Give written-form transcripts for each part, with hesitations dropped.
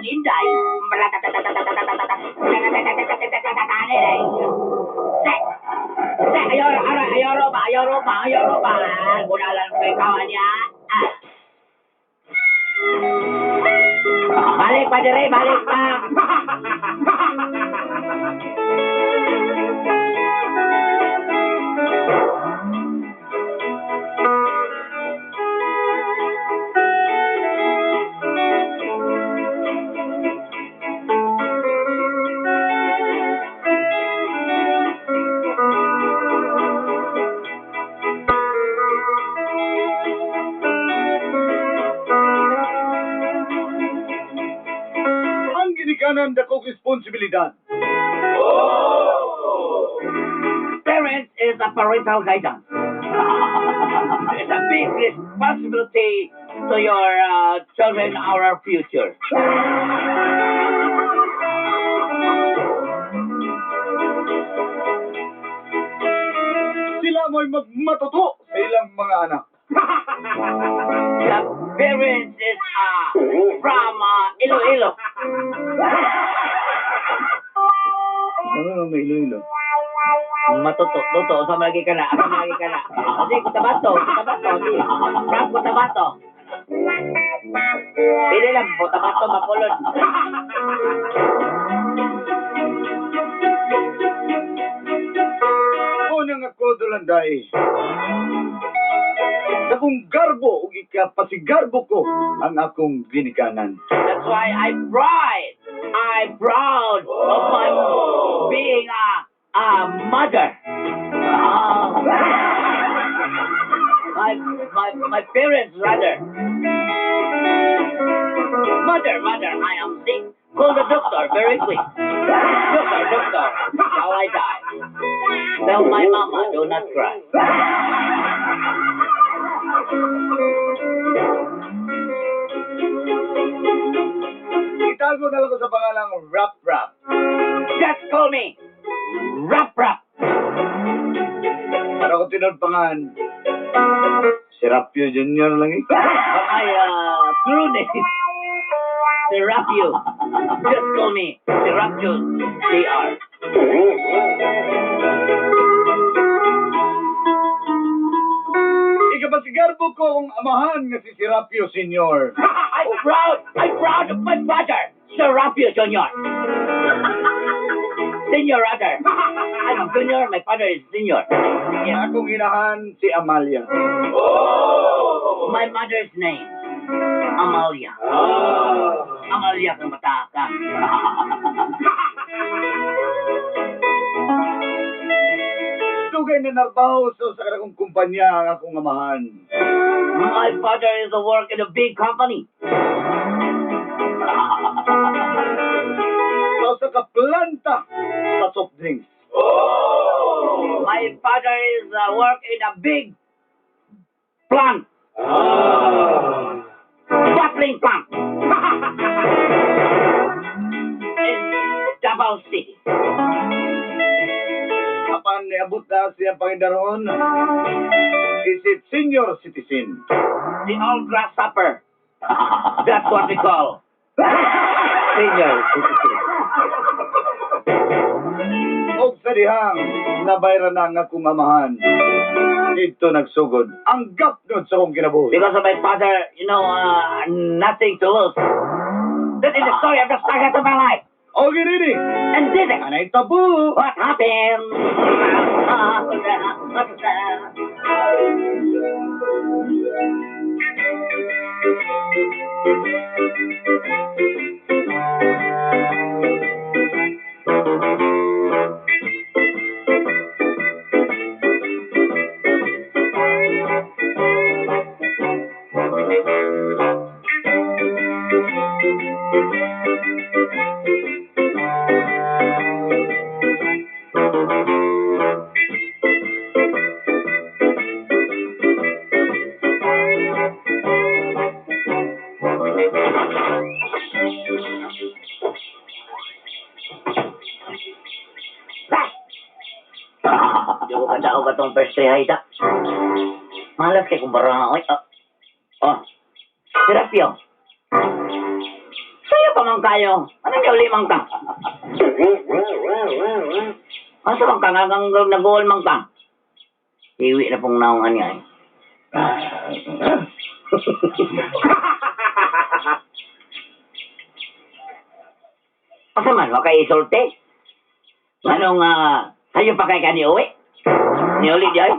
Inday. Ayaw roba. Gunalan ko yung kawan niya. Balik pa dire, balik pa. Ang ginikanan dakong responsibilidad. Parents is a parental guidance. It's a big responsibility to your children, our future. Sila mo'y magmatuto sa ilang mga anak. The parents is from Iloilo. Ano may ilo-ilo? Matuto. Sa malagi ka na. Kasi Cotabato. Di. From Cotabato. Pili lang, Cotabato, Bacolod. Unang ako dolanday. Dakong garbo ug ikapasigarbo ko ang akong ginikanan. That's why I'm proud of my being a mother. My parents rather. Mother, I am sick. Call the doctor very quick. Doctor, shall I die? Tell my mama, do not cry. Itago na lang ko sa pangalang Rap. Just call me Rap. Para ko tinulpangan. Si Rapio Junior lang eh. Ay, true name. Serapio. Just call me Serapio CR. Ikapasigarbo ko ang amahan nga si Serapio Senior. I'm proud of my father, Serapio Junior. Senior rather. I'm junior, my father is senior. Ang akong inahan si Amalia. My mother's name, Amalia. Amalia kang mataka. Dugay na narbaho sa kanakong kumpanya ang akong amahan. My father is a work in a big company. Sa kaplanta sa soft drinks. My father is a work in a big plant. Bottling plant. In Davao City. Apan niabot na siyang Panginoon, isip senior citizen. The old grasshopper. That's what we call senior citizen. Og sa dihang nabayran na ang akong amahan. Dito nagsugod ang gapnod sa akong kinabuhi. Because of my father, nothing to lose. That is the story of the saga of my life. O ginini, And did it. anay tabu. What happened? Kadao ka tong first day hayda. Malas kay kumbara. Oy, Serapio. Sa'yo pa man kayo? Anong niya uli man ka? Asa man ka? Hanggang nag-uol man ka? Iwi na pong naungan niya eh. Asa man, waka isulti? Anong, sayo pa kay ka ni uwi? Ni uli di ay?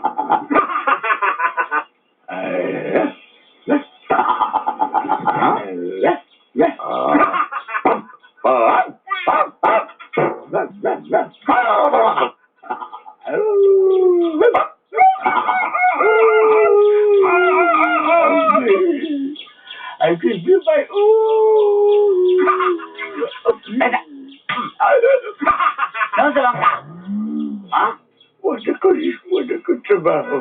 I give you my Noon sa bangka? Ha? Wala ko trabaho.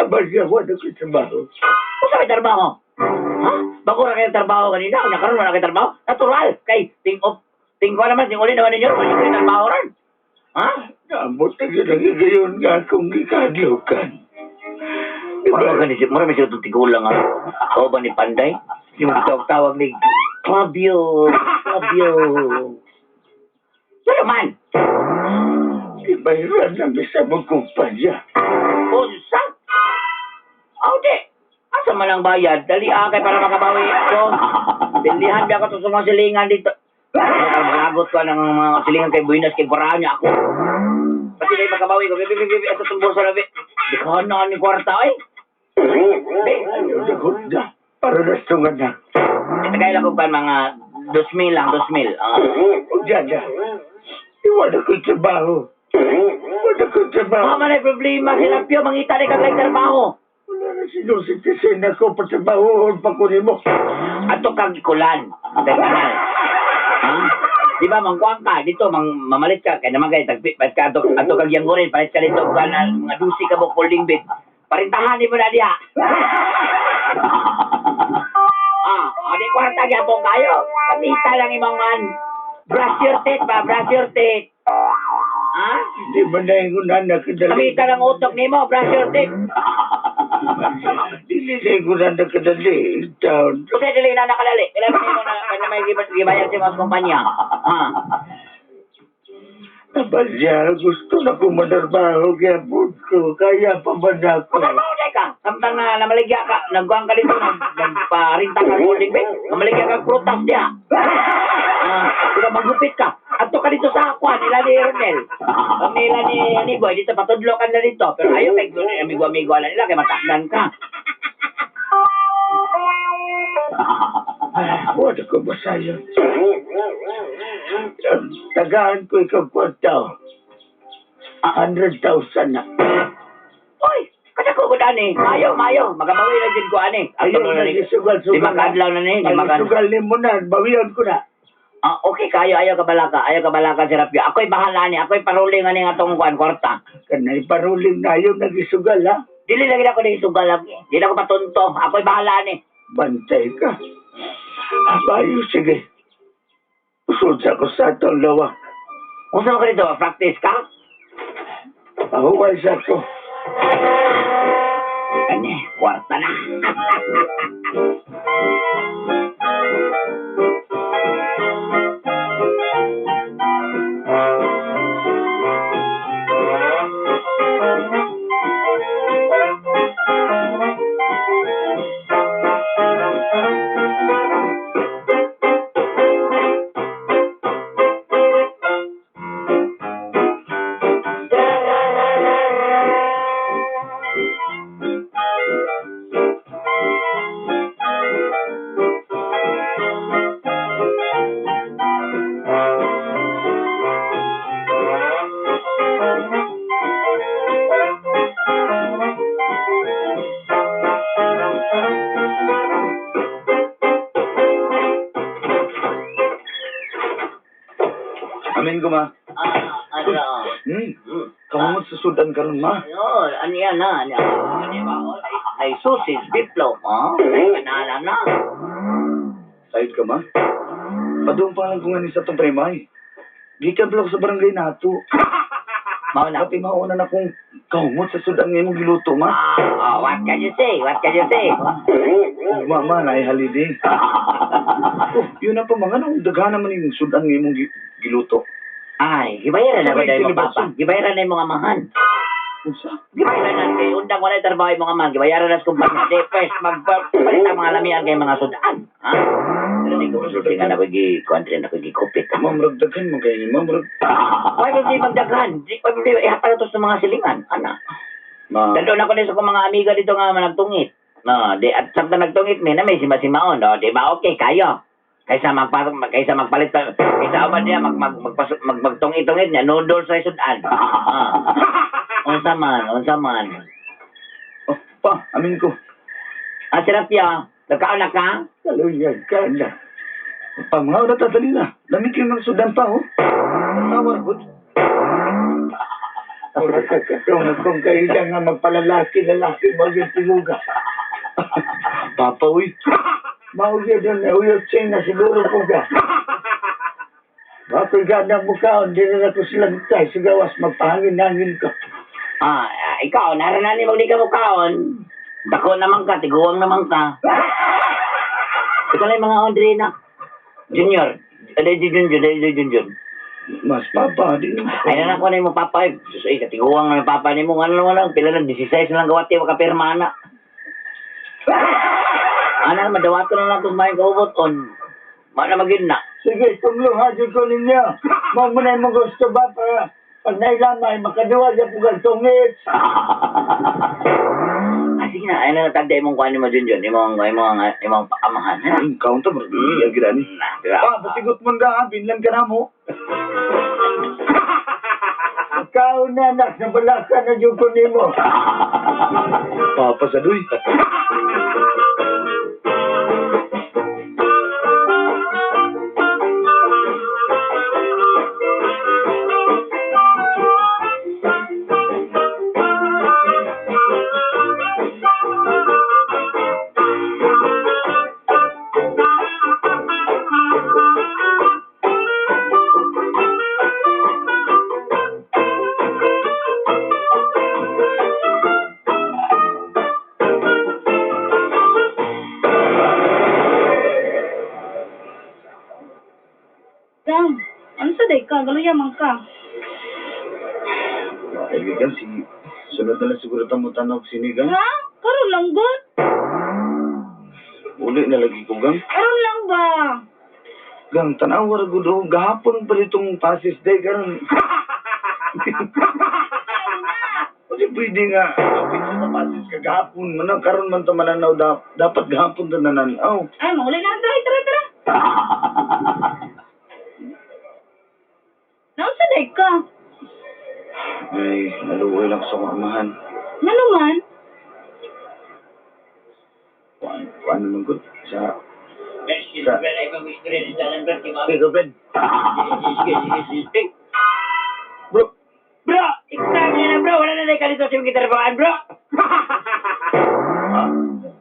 Abadya, wala ko trabaho. Kung sa may trabaho? Ha? Bago na kayo trabaho kanina? Kung nakaroon na kayo trabaho? Natural! Kay, ting ko naman, ting uli naman ninyo. Kung kayo trabaho rin. Ha? Namot na ginagayon nga akong ikadlokan. Marami siya itong tigulang nga. Oo ba ni Panday? Hindi mo tawag ni Fabio. Ano man? Ibayran lang isa mong kumpanya. Unsa? Di. Asa man ang bayad? Dali kay para makabawi ko. Bilihan biya ko sa mga silingan dito. Malagot ka ng mga silingan kay Buenas, kay Paraan niya ako. Pati na makabawi ko. Bibi, asa tumbor sa labi. Di ka na ni kwarta eh. Ayaw na gunda. Para nastungan na. Ito kaya lang ko pa mga 2,000 lang, 2,000. Diyan na. Iwala ko trabaho. Wala ko trabaho. Man ay problema. Sila Pio, mangita ni kang trabaho. Wala na sinusitisin ako pa trabaho pa kunin mo. Ato kang ikulan. Kanal. Ha? Di ba, mangkuang ka, dito, mamalit ka, kaya naman kayo, tagpit ka, ato kang yanggurin, palit ka dito, mga dusi ka mo, folding bed. Parintahanin mo na diha. Di kwarta gyapon kayo. Kamita lang imong man. Brush your teeth ba? Brush your teeth. Ha? Hindi ba na yung nakadali? Kamita lang utok nimo. Brush your teeth. Hindi na yung nakadali. Down. Kasi dili na nakalali. Kailan mo na may gibayad sa mga kumpanya. Ha? Nabalya, gusto na ko manarbaho kaya po ko. Kaya pa ba na ako? Matrabaho na ka. Samtang na namaligya ka. Nagbuang ka dito. Nagparinta ka holding bed. Namaligya ka prutas diya. Kung magupit ka. Ato ka dito sa akwan. Nila ni Ronel. Nila ni Aniboy. Dito patudlo ka na dito. Pero ayaw kay amigo-amigo ala nila. Kaya matakdan ka. Wala ko masaya. Tagaan ko ikaw kwarta. 100,000 na. Oy! Kasi ko ani. Mayo. Magabawi na dyan ko ani. Ayaw na isugal-sugal. Di makadlaw na ni. Isugal ni mo na. Bawian ko na. Okay kayo. Ayaw ka balaka. Si Rapio. Ako'y bahala ni. Ako'y paruling ani nga tong kwarta. Kanay paruling na ayaw nag-isugal ha. Dili lagi na ako nagisugal lagi. Di na ako patunto. Ako'y bahala ni. Bantay ka. Abayo, sige. Usod sa ko sa itong lawak. Kung saan ko dito, practice ka? Pahuway sa ko. Kanya, kwarta na. Amin ko, ma. Kamot sa sudan ka rin, ma. Ano yan na? Ay sausage, biplop. Ay kanala na. Sahid ka, ma. Padung pa lang kung ano sa itong premay. Di ka blok sa barangay nato. Mauna. Pati mauna na kung kamot sa sudan ngayon mong giluto, ma. What can you say? Mama, na holiday. Oh, yun na pa mga nung daghan naman yung sudan ng imong giluto. Ay, gibayaran na ko Sabay dahil mga celebration. papa. Gibayaran na yung mga amahan. Unsa? Gibayaran na kay undang wala trabaho yung mga amahan. Gibayaran na sa kumpanya. Di, first, magpapalit ang mga lamian kay mga sudan. Ha? Pero di ko masulti nga na ko country na ko gikupit. Mamrag daghan mo kayo, mamrag. Why mo di magdaghan? Di, why mo di ihapal ito sa mga silingan? Ana. Ma, Dalo na ko din sa kong mga amiga dito nga nagtungit. No, di at samtang nagtungit mi na may simasimaon, no, di ba okay kayo. Kaysa magpalit kaysa uban niya magtungit-tungit niya noodles sa sudan. Unsa man. oh, pa, amin ko. Sarap ya. Nagkaon na ka? Kaluyag ka na. Pa, mga una tatali na. Lamig yung mga sudan pa, oh. Tawar, good. Kung kayo nga magpalalaki-lalaki, maging tiluga. Papa, uy. Mauya doon na uyot sing na siguro po ka. Bakit ka na mukha, hindi na ako silang tay. Sigawas, magpahangin-hangin ka. Ikaw, naranani mo di ka mukaon. Dako naman ka, tiguang naman ka. Ito lang yung mga Audrina. Junior. Junior. Mas papa, di na. Ay na ko na yung papa. Ay, katiguang na yung papa ni mo. Ano lang, pila lang, 16 lang gawati, makapirma na. Ana, madawat ko na lang itong maing kaubot on. Mana magin na. Sige, tumlo, hadyo ko ninyo. Mamunay mo gusto ba para pag nailamay, makaduwa siya po tungit. Sige na, ay na natagda imong kuhan mo dyan dyan. Imong amahan. Ha? Ang counter, bro. Ang girani. Pa, basigot mo nga, binlan ka na mo. Ikaw na, anak, nabalasan na yung kunin mo. Papa, sadoy. Gang, ano sa day ka? Galuyaman ka. Kaibigan, sunod na lang siguro tamo tanong sinigang. Ha? Karon lang gud? Uli na lagi ko, gang. Karon lang ba? Gang, tanawar ko do. Gahapon pa itong Pasis Day, karon. Kasi pwede nga, pwede sa Pasis ka gahapon. Manang karon man to mananaw, dapat gahapon to nananaw. Ay, mauli na. Tara. Ano sa day ka? Ay, naluoy lang sa kamahan. Ano man? Paano man ko? Sa... Bro, Bro! Exam niya na bro! Wala na na kalito sa yung gitarabaan bro!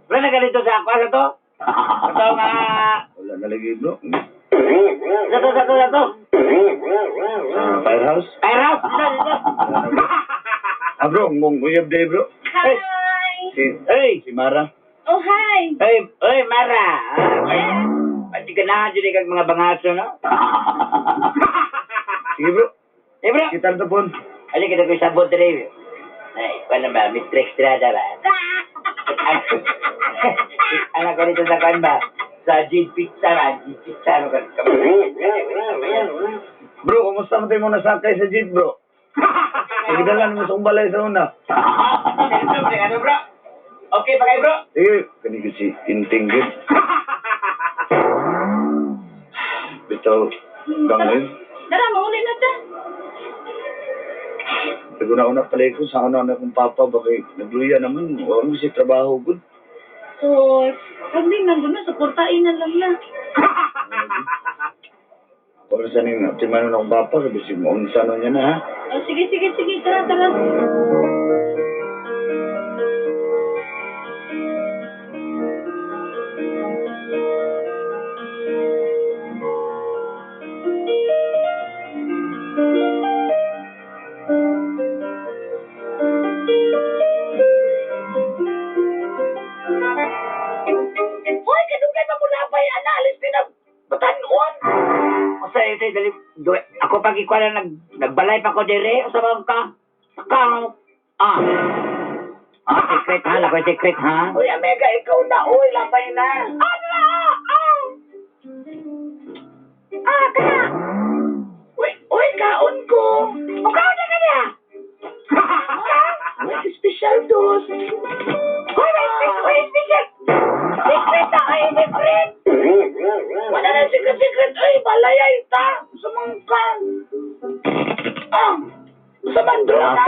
Wala na kalito sa ako. Ano to? Ito nga... wala na lagi, bro. Ito. Sa firehouse? Firehouse! Dito. Ah, bro, mong uyab day, bro. Hi! Si Mara. Oh, hi! Hey, Mara! Pati ka na dyan kag mga bangaso, no? Sige, bro. Hey, bro! Kita na po. Ano kita ko sabot rin? Ay, wala ba? Mr. Estrada ba? Anak ko dito sa kan ba? Sa Jade Pizza na. Jade Pizza, ano ka? Bro, kumusta mo tayo muna sakay sa jeep, bro? Nagidalan mo sa balay sa una. Ano, bro? Okay pa kayo, bro? Sige, kanigit si Intinggit. Bitaw, gangay. Tara, mauli na ta. Naguna-una pala ko sa ano na kong papa, bakit nagluya naman. Huwag mo si trabaho, good. So, hindi man gud na, suportain na lang na. Para sa ning timano ng papa, sabi si mo, unsa no niya na, ha? Oh, sige. Tara. Hoy, kadugay pa mula pa yan. Alis din ang tayo tayo dali. Ako pag ikaw na nagbalay pa ko dire sa bang ka. Saka secret ha, lakoy secret ha. Uy, Amega, ikaw na. Uy, lapay na. Kana. Uy, kaon ko. O, kaon na ka niya. Uy, special dos. Uy, special. Secret na, ay, secret. Wala na secret. Uy, balayay ta. Sumangkan. Sa mandrona.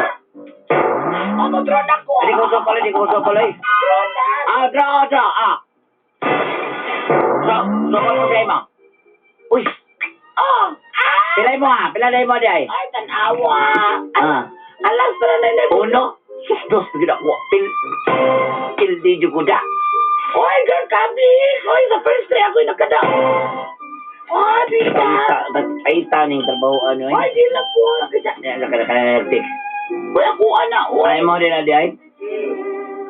Drone ako. Di ko sopalay. Drona. Draw. So mo sa ima. Uy, pilay mo di ay. Ay, tanawa. Alas, para na na. Uno, sustos gila ko. Pil di juguda. Oy, girl, kami. Oy, sa first day ako'y nakada. Oh, di ba? Ay taning trabaho ano Oy, di lang po. Nakada. Uy, ako, ana. Ay mo din na di ay.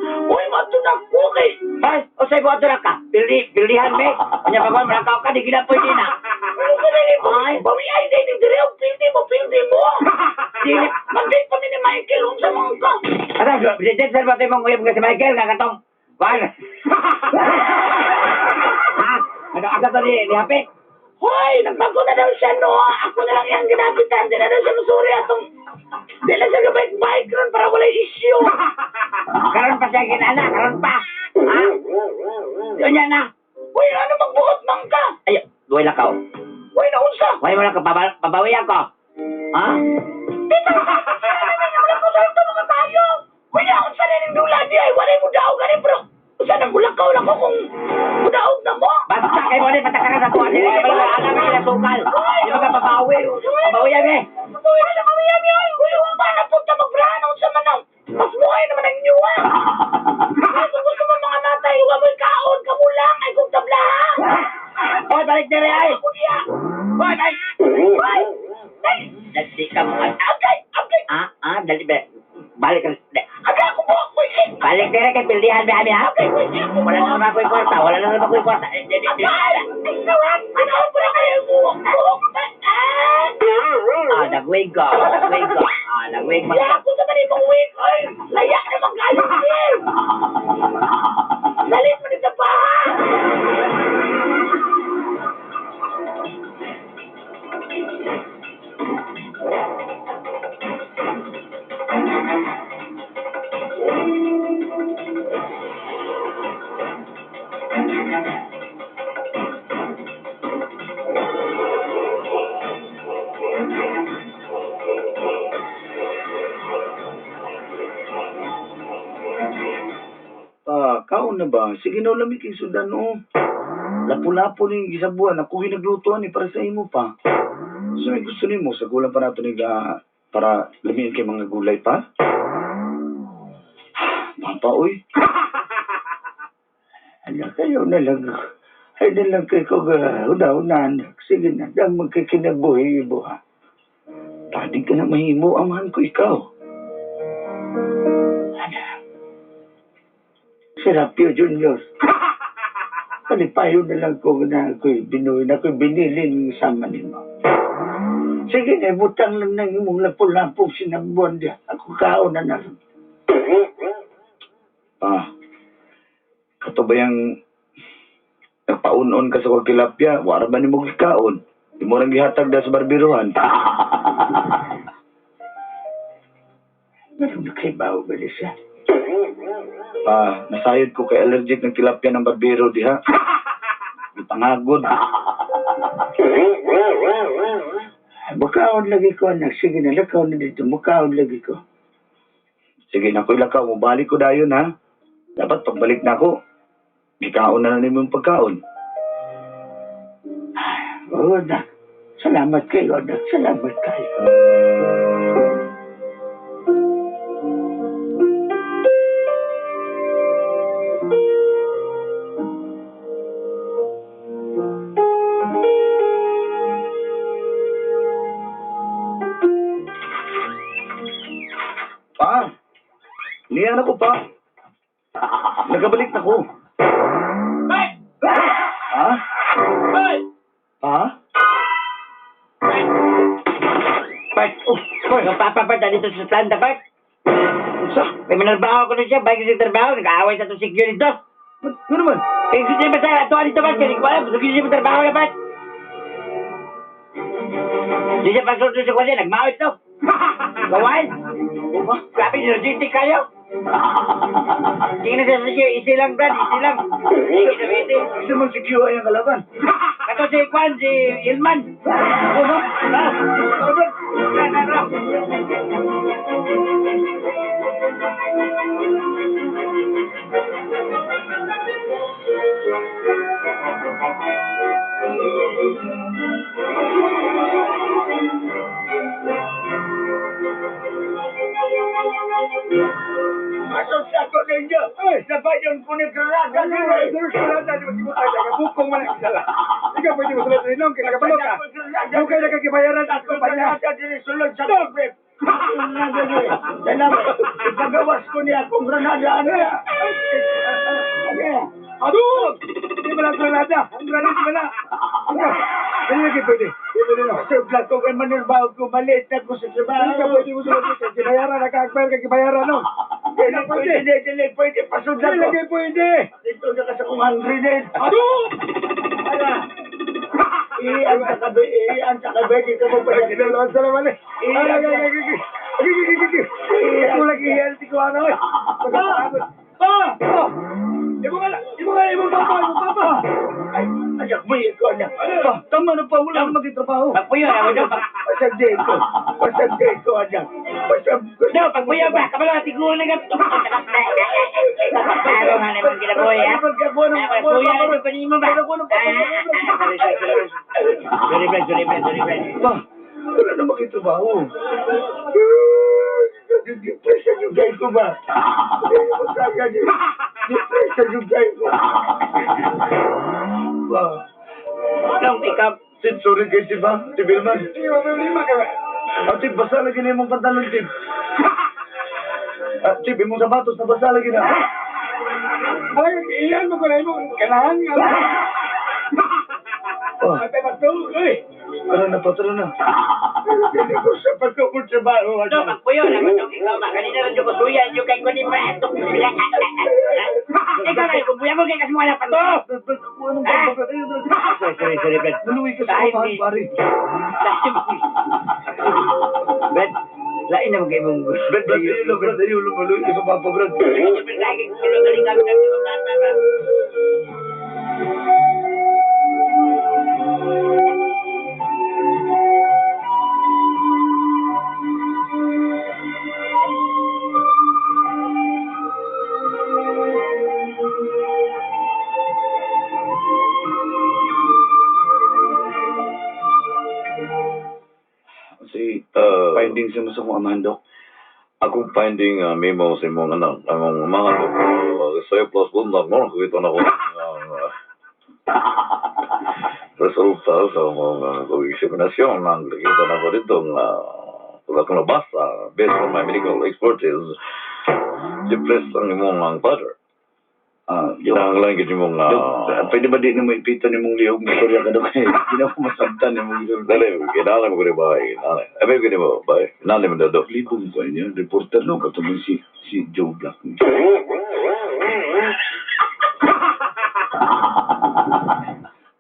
Uy, matunak po kay. Ay, o say buhat na ka. Pilihan me. Kanya pa ba malakaw ka di gina pwede na. Ano ka na ni Ay. Bawi ay, di dire ang pildi mo. Dili. Mag-date pa mi ni Michael, unsa mga ka. Ada, present sa batay mong uyab ka si Michael nga katong. Wan. Ha? Ada tadi di HP. Hoy, nagbago na daw siya, no? Ako na lang yung ginapitan. Di na daw siya masuri atong... Di na siya gabait-bait ron para wala issue. Karon pa siya ginana, karon pa. Ha? Yun yan na. Uy, ano magbuot mang ka? Ay, duway lakaw. Uy, naunsa? Why mo lang ka, pabawi ako. Ha? Dito! Wala ko sa ito mga tayo! Uy, naunsa na ng dula di ay walay mo daw gani, bro. Usa nang bulakaw lang ko kung mudaog na mo. Basta kayo mo din, patakaran sa tuwan. Hindi ka pala alam kayo na sukal. Hindi mo ka pabawi. Pabawi yan eh. Uy, umba na punta magbrahan unsa man ang mas muhay naman ang nyuwa. Ay, kung gusto mo mga natay, huwag mo'y kaon, kamo lang, ay kung tabla ha. Hoy, balik dire ay. Ako niya. Hoy, ay. Ay, Dali ka mo. agay. Dali ba? Balik ka. Agay ako mo. Uy, Balik dire kay pildihan ba ha? Wala na naman ako'y kwarta. agay. Ay, kawan. Ano ang pula kayo mo? Nagwig ka. Nagwig Kaya ako sa kanil mong win. Ay, laya naman kayo, sir. Salit mo din sa paha. Kaon na ba? Sige na lamig yung sudan, no? Lapu-lapo na yung isang buwan. Ako hinaglutuan para sa imo pa. So, may gusto mo sa gulang pa nato para lamiin kay mga gulay pa? Papa, uy. Anak, kayo na lang. Ay na lang kayo kung una-unahan. Sige na, dang magkikinabuhi ibo ha. Pwede ka na mahimo, amahan ko ikaw. Serapio Junior. Palipayo na lang ko na ako'y binuhin. Ako'y binilin sama nimo. Sige na, butang lang ng imong lapo-lapong sinambuan diya. Ako kaon na lang. Kato ba yung nagpaunon ka sa tilapia? Wala ba ni mo kaon? Di mo lang gihatag na sa barbiruhan. Meron na kay Bao Belisa. Nasayod ko kay allergic ng tilapia ng barbero diha. Ipangagod. Mukaon lagi ko, anak. Sige na, lakaw na dito. Mukaon lagi ko. Sige na ko ilakaw, mabalik ko dayon ha. Dapat pagbalik na ako, ikaon na namin yung pagkaon. Oo, anak. Salamat kayo, anak. Salamat kayo. Pa! Niyan ako pa. Nagabalik na ko. Ha? Pa? dito sa planta park. Sa? May manarbaho ko na siya, bike sa trabaho, nag-aaway sa itong security dito. Ano naman? Kaya gusto niya ba sa atuan dito ba? Kaya ko alam, gusto niya ba trabaho na ba? Hindi siya pagsunod sa kanya, nagmawit to. Gawain. Grabe, energetic kayo. Tingnan sa siya, easy lang, Brad, easy lang. Easy. Gusto mong si QI ang kalaban? Kato si Kwan, si Ilman. Ano ba? Ha? Asos ako ninyo. Sabay yung kunigranada nila. Granada, di ba si Mutay? Bukong man ang sala. Ikaw pwede mo sulat rin nung kinakapalo ka. Huwag kayo nagkakibayaran at kumpanya. Sulod sa dobre. Salamat. Ipagawas ko niya kung granada. Ano ya? Aduh! Di ba lang granada? Ang granada di ba na? Hindi lagi pwede. Di pwede na. Sa vlog ko kay manirbaho ko, maliit na ko sa Ikaw trabaho. pwede mo sulat rin. Kibayaran, naka-acquire ka kibayaran no? Pwede, pasod Hindi ako. lagi pwede. Dito na ka sa kong grenade. Aduh! Ara. Iyan sa kabe, di ka mo pa Kinalawan sa naman eh. Ito lagi yan si Kuwana eh. Pagkakapagod. Ibong papa. Ay, ayak mo yung ko na. Tama na pa, wala akong magkitrabaho. Pagpuyo na, wala pa. Pasagday ko, anak. No, pagpuyo ba? Kabalo, tigulo na gato. Taro nga naman kinabuhay, ha? Pagpuyo na, ito pa mo ba? Sorry, friend. Pa, wala na magkitrabaho. Depression yung guy ko ba? Hindi mo kaya niya. Depression yung guy ko. Pa, Anong ikaw? Tip, sorry kay Tip ha? Tip Ilman. Tip, basa lagi na yung pantalon, Tip. Tip, yung sapatos na basa lagi na. Ay, iyan mo ko na yung kanahan nga. Oh, Ay, patulog eh. tara na. Hindi ko sa pagkakultrabaho. No, pagpuyo na, matong ikaw ba? Kanina rin yung kusuyan, yung kay Kunin ba? Ikaw na, kubuya mo kay kasmuha na pato! Sorry, friend. Naluwi ka sa Dahil kumahan, di- pare. Brad, lain na mga ibang gusto. Brad, ayun, lumaluwi ka sa papa, Brad. Lagi ko tulog galing kami ng ibang bata. Kasi, findings mo sa kong amahan, Dok. Akong finding memo sa imong anak, ang mga sa'yo plus bundag mo, nakikita na ko resulta sa mga examinasyon ang nakikita na ko dito wala ko nabasa based on my medical expertise depressed ang imong ang father. Dok, Kinahanglan gid imong pwede ba di na mo ipita ni mong liyog na storya ka, Dok? Hindi na ako masabtan ni mong liyog. dali kinahanglan mo gani ba kinahanglan abay gani mo ba kinahanglan mo dado. Libong ko niya, reporter, no? Katulong si Joe Black.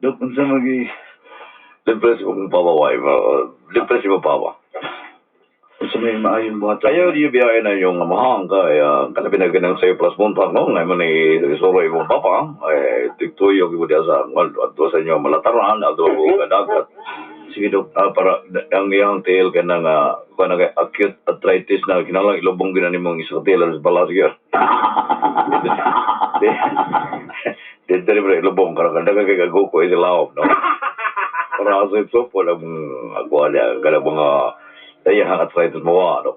Dok, unsa magi... Depressed mo kung pawaway depressed mo pawa. Unsa may maayong buhat. Ayaw di biyahe na yung mahang kaya kalabi na ganang sa'yo plus buntag no ngayon ni solo yung papa tiktuyo ko diya sa ato sa inyo malataran ato ko kadagat Sige, Dok. para ang iyang tail ka na nga acute arthritis na kinalang ilubong ginani mong isa tail sa balas yun dito rin ilubong karang kanda kay gaguko isilaw no para sa ito po lang ako kala mga daya ang arthritis mo no.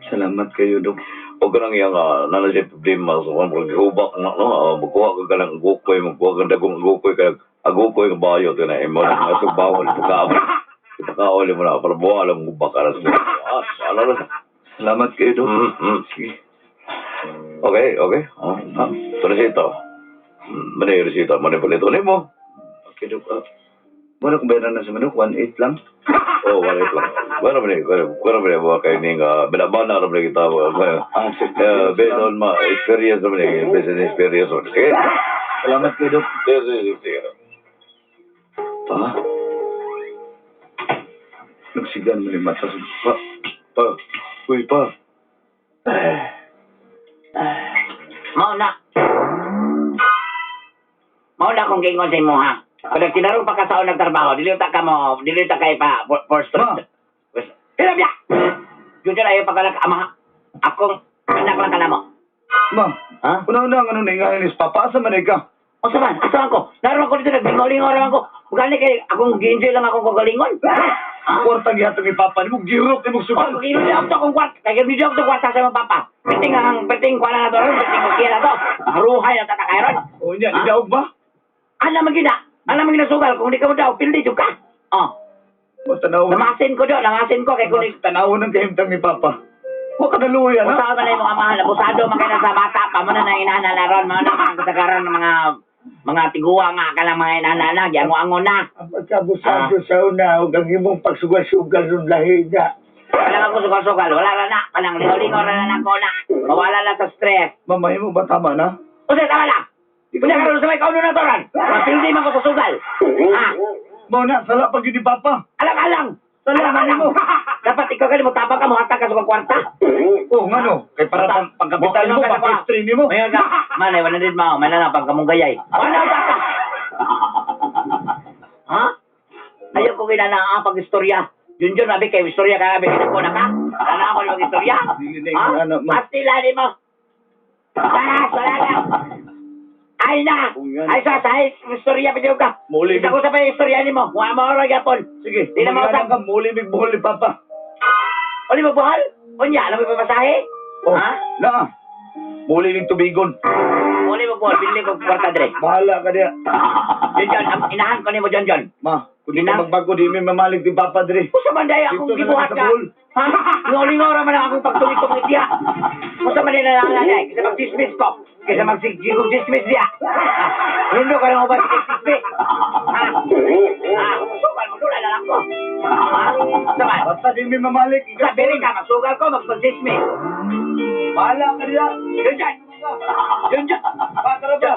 Salamat kayo, Dok. O ganang yang nanasya problema sa mga pag-ubak na magkuha ka ganang gukoy magkuha ka dagong gukoy ka agukoy ka bayo ito na mo na nga subawan ipakaawal mo na para buwa alam mo bakaras mo alam na Salamat kayo, Dok. sige okay so resita resita manipulito ni mo Okay, Dok. Wala kung bayaran na sa manok, 1.8 lang. Oh, wala lang. Wala ba mga kayo ning binabana ra ba kita based on my experience naman business experience. Sige. Salamat kayo, Dok. Sige. Pa? Nagsigan mo yung mata. Pa. Uy, pa. Mauna kung gingon sa imo ha. Kung nagtinarong pa ka sa nagtrabaho, diliuta ka mo, diliuta kay pa for Ma. Hilap ya! Yun dyan ayaw pagkalag ama. Akong anak lang ka na mo. Ma. Ha? Una-una ang ano na ingahinis, papaasa man ka. O saman, asahan ko. Naroon ako dito, naglingaw-lingaw naman ko. Bugani kay akong gi-enjoy lang akong kagalingon. Kwarta gihatong ni Papa, ni mo girok, ni mo Oh, sugal. mag-inom niya ako to kung kwart. Kaya hindi ako to kwarta sa mga papa. Perting kwa na to ron. Perting kukiya na to. Haruhay na tatakay ron. O niya, idaog ba? Ano magina? Ano magina sugal? Kung hindi ka mo daw, pildi ka. Oh. O tanawon. Namasin ko doon. Namasin ko. Kaya kung hindi... Tanawon ng kahimtang ni Papa. Huwag ka naluyan, ha? Usawa man na yung mga mahal. Abusado man kayo sa bata pa. Muna na inahanala ron. Muna na mga kasagaran ng mga tiguwa nga ka lang mga inahanala. Giango-ango na. Ang pagkabusado sa una, huwag ang imong pagsugal-sugal ng lahi niya. Wala ako sugal-sugal. Wala na na. Panang lingaw-lingaw na ko na. Mawala lang sa stress. Mamay mo ba tama na? O sige, tama lang. Punya ka rin sa may kauno na to ron. Mapildi man ko sa sugal. Ha? Mauna, sala pag yun ni Papa. Alang-alang. Salamat mo. Dapat ikaw ka mo tabang ka mo hatag ka sa kwarta. Oh, ngano? Kay para pagkapital mo, pa-history ni mo. Mayon ka. Manay, wala din mo. May lang pag kamong gayay. Wala ka ka. Ha? Ayaw ko kinanaa pag-istorya. Yun mabi kayo istorya ka, mabi kayo na ka. Wala ako ng istorya. Ha? Pastilanin mo. Wala na. Ay na! Ay sa istorya pa diyo ka. Muli. Isa ko sa pa istorya ni mo. Mga maura yapon. Sige, Di na mausap. ka, muli big buhol ni Papa. Uli mo buhal? Unya, alam mo yung papasahe? Oh, Ha? na. Muli ning tubigon. Uli mo buhal, bili ko kwarta dre. Bahala ka diya. John, inahan ko ni mo John. Ma, kung di ka Ina. magbago, di may mamalig ni Papa Dre. Kusa man dahil akong Dito na gibuhat lang sa ka. buhol. Ha? Lingaw-lingaw naman ang akong pagtulik-tulik diya. Kusa man nila lang dahil. Kasi mag-dismiss ko. Kasi mag-dismiss diya. Lundo ka lang ubas dismiss. Ha? Ha? Sugal mo doon, alam ko. Ha? Saman. Basta di may mamalig. Sabi ka, magsugal ko, mag-dismiss. Bahala ka diya. Yun dyan. Patara ba?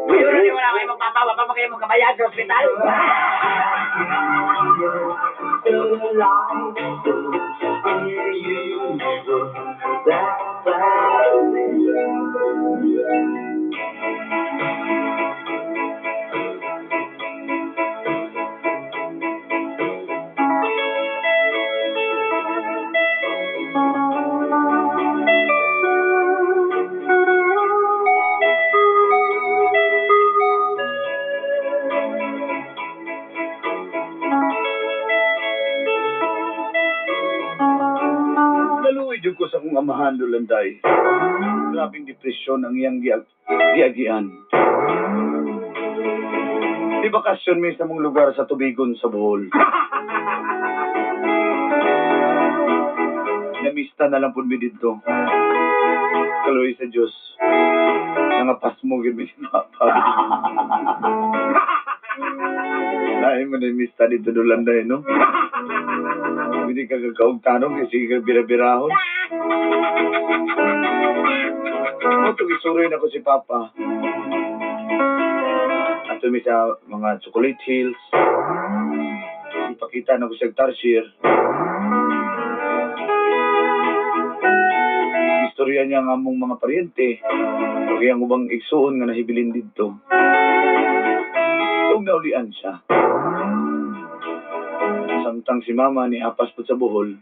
Uy, wala kayo magpapawa pa kayo magkabayad sa ospital. Naluoy jud ko sa kong amahan Lulanday. Grabing depresyon ang iyang giagian. Di bakasyon mi sa mong lugar sa Tubigon sa Bohol. Namista na lang po mi dito. Kaloy sa Diyos. Nangapas mo gid mi si Papa. Lain mo na mista dito Lulanday, no? Hindi ka kakaog tanong kasi ka birabirahon. Ito gisuroy na ko si Papa. Ato mi sa mga chocolate hills. Ipakita na ko sa Tarsier. Istorya niya nga mong mga paryente. Kaya ang ubang igsuon nga nahibilin dito. Huwag naulian siya. Samtang si Mama ni apas po sa Bohol.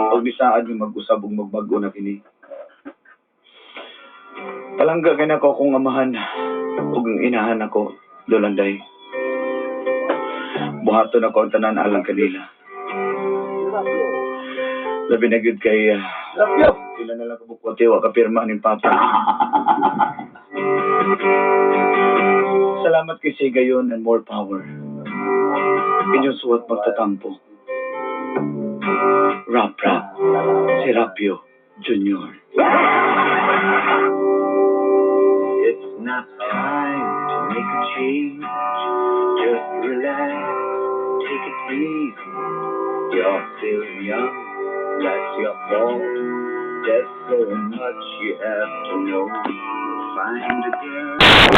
Pag nisaad yung mag-usab ug magbago na kini. Palangga ka na ko akong amahan ug inahan ako, Lulanday. Buhaton ako ang tanan alang kanila. Labi na gyud kay sila na lang kabukwati wa kapirma ni Papa. Salamat kay Sigayon and more power. Inyong suwat magtatampo. Rap, si Rapio Jr. It's not time to change. Just relax, take it easy. You're still young, that's your fault. There's so much you have to know. Find a girl.